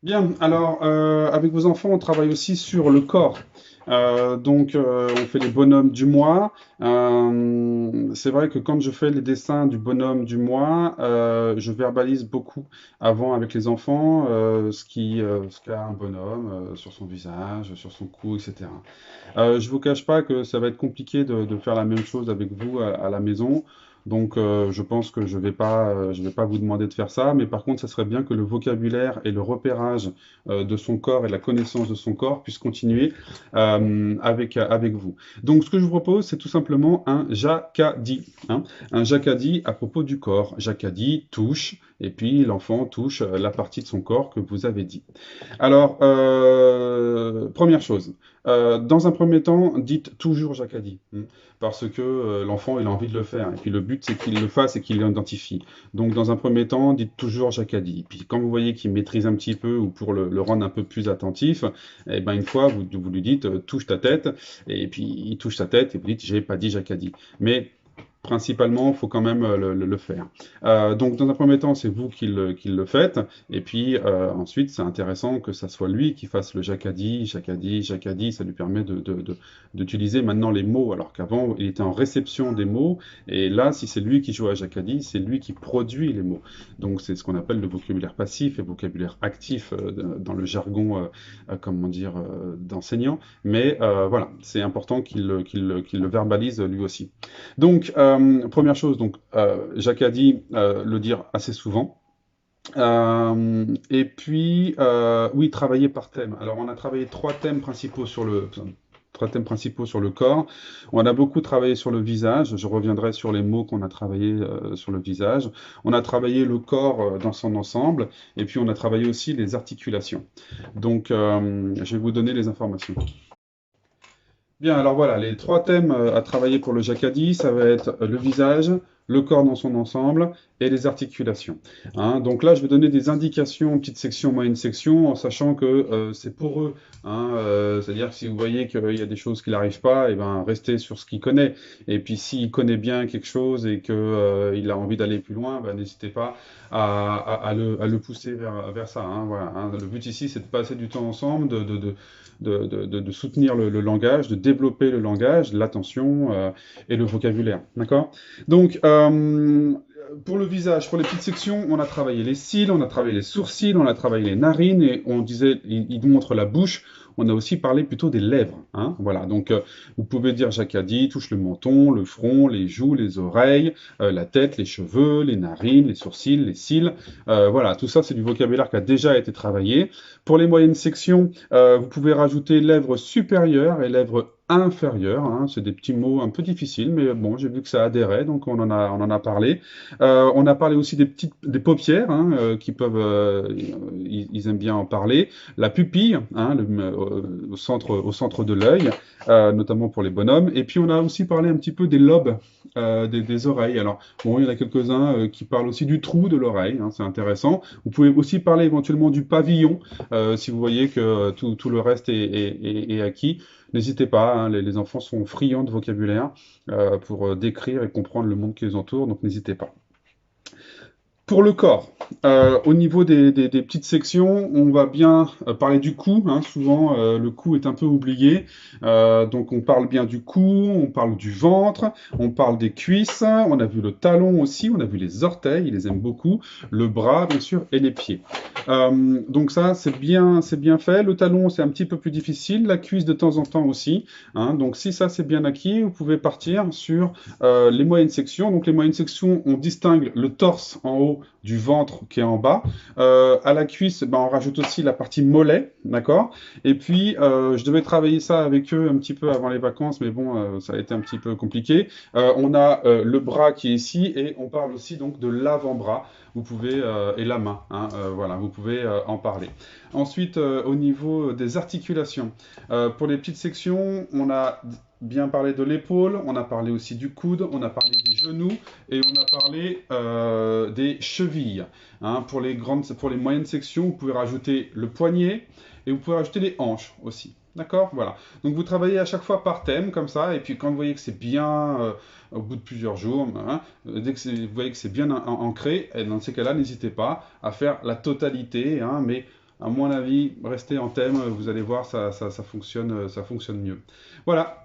Bien, alors avec vos enfants, on travaille aussi sur le corps. On fait les bonhommes du mois. C'est vrai que quand je fais les dessins du bonhomme du mois, je verbalise beaucoup avant avec les enfants ce qu'a un bonhomme sur son visage, sur son cou, etc. Je vous cache pas que ça va être compliqué de faire la même chose avec vous à la maison. Je pense que je vais pas vous demander de faire ça, mais par contre, ça serait bien que le vocabulaire et le repérage de son corps et la connaissance de son corps puissent continuer avec vous. Donc, ce que je vous propose, c'est tout simplement un jacadi, hein, un jacadi à propos du corps. Jacadi touche, et puis l'enfant touche la partie de son corps que vous avez dit. Alors, première chose, dans un premier temps, dites toujours Jacadi, parce que l'enfant, il a envie de le faire. Et puis le but, c'est qu'il le fasse et qu'il l'identifie. Donc, dans un premier temps, dites toujours Jacadi. Puis quand vous voyez qu'il maîtrise un petit peu, ou pour le rendre un peu plus attentif, eh ben, une fois, vous lui dites touche ta tête, et puis il touche sa tête, et vous dites j'ai pas dit Jacadi. Mais principalement, il faut quand même le faire. Donc, dans un premier temps, c'est vous qui le faites, et puis ensuite, c'est intéressant que ça soit lui qui fasse le jacadi, jacadi, jacadi, ça lui permet d'utiliser maintenant les mots, alors qu'avant, il était en réception des mots, et là, si c'est lui qui joue à jacadi, c'est lui qui produit les mots. Donc, c'est ce qu'on appelle le vocabulaire passif et vocabulaire actif dans le jargon, comment dire, d'enseignant, mais voilà, c'est important qu'il le verbalise lui aussi. Donc, première chose, Jacques a dit le dire assez souvent. Oui, travailler par thème. Alors, on a travaillé trois thèmes principaux sur le corps. On a beaucoup travaillé sur le visage. Je reviendrai sur les mots qu'on a travaillé sur le visage. On a travaillé le corps dans son ensemble. Et puis, on a travaillé aussi les articulations. Je vais vous donner les informations. Bien, alors voilà, les trois thèmes à travailler pour le jacadi, ça va être le visage, le corps dans son ensemble et les articulations. Hein, donc là, je vais donner des indications, petite section, moyenne section, en sachant que c'est pour eux. Hein, c'est-à-dire que si vous voyez qu'il y a des choses qui n'arrivent pas, et ben restez sur ce qu'il connaît. Et puis s'il connaît bien quelque chose et que il a envie d'aller plus loin, ben, n'hésitez pas à le pousser vers ça. Hein, voilà, hein. Le but ici, c'est de passer du temps ensemble, de soutenir le langage, de développer le langage, l'attention et le vocabulaire. D'accord. Donc, pour le visage, pour les petites sections, on a travaillé les cils, on a travaillé les sourcils, on a travaillé les narines, et on disait, il nous montre la bouche. On a aussi parlé plutôt des lèvres. Hein, voilà, vous pouvez dire Jacadi touche le menton, le front, les joues, les oreilles, la tête, les cheveux, les narines, les sourcils, les cils. Voilà, tout ça, c'est du vocabulaire qui a déjà été travaillé. Pour les moyennes sections, vous pouvez rajouter lèvres supérieures et lèvres inférieures. Hein. C'est des petits mots un peu difficiles, mais bon, j'ai vu que ça adhérait, donc on en a parlé. On a parlé aussi des paupières, hein, ils aiment bien en parler. La pupille, hein, au centre de l'œil, notamment pour les bonhommes. Et puis on a aussi parlé un petit peu des lobes des oreilles. Alors bon, il y en a quelques-uns qui parlent aussi du trou de l'oreille, hein, c'est intéressant. Vous pouvez aussi parler éventuellement du pavillon, si vous voyez que tout le reste est acquis. N'hésitez pas, hein, les enfants sont friands de vocabulaire pour décrire et comprendre le monde qui les entoure, donc n'hésitez pas. Pour le corps, au niveau des petites sections, on va bien parler du cou. Hein, souvent, le cou est un peu oublié. Donc, on parle bien du cou, on parle du ventre, on parle des cuisses. On a vu le talon aussi, on a vu les orteils, ils les aiment beaucoup. Le bras, bien sûr, et les pieds. Donc ça, c'est bien fait. Le talon, c'est un petit peu plus difficile. La cuisse, de temps en temps aussi. Hein, donc, si ça, c'est bien acquis, vous pouvez partir sur les moyennes sections. Donc, les moyennes sections, on distingue le torse en haut du ventre qui est en bas. À la cuisse, ben, on rajoute aussi la partie mollet, d'accord. Et puis, je devais travailler ça avec eux un petit peu avant les vacances, mais bon, ça a été un petit peu compliqué. On a le bras qui est ici, et on parle aussi donc de l'avant-bras. Vous pouvez et la main, hein, voilà, vous pouvez en parler. Ensuite, au niveau des articulations, pour les petites sections, on a bien parlé de l'épaule, on a parlé aussi du coude, on a parlé des genoux et on a parlé des chevilles. Hein. Pour les moyennes sections, vous pouvez rajouter le poignet et vous pouvez rajouter les hanches aussi. D'accord. Voilà. Donc vous travaillez à chaque fois par thème comme ça, et puis quand vous voyez que c'est bien, au bout de plusieurs jours, hein, dès que vous voyez que c'est bien ancré, et dans ces cas-là, n'hésitez pas à faire la totalité, hein, mais à mon avis, restez en thème, vous allez voir, ça fonctionne mieux. Voilà.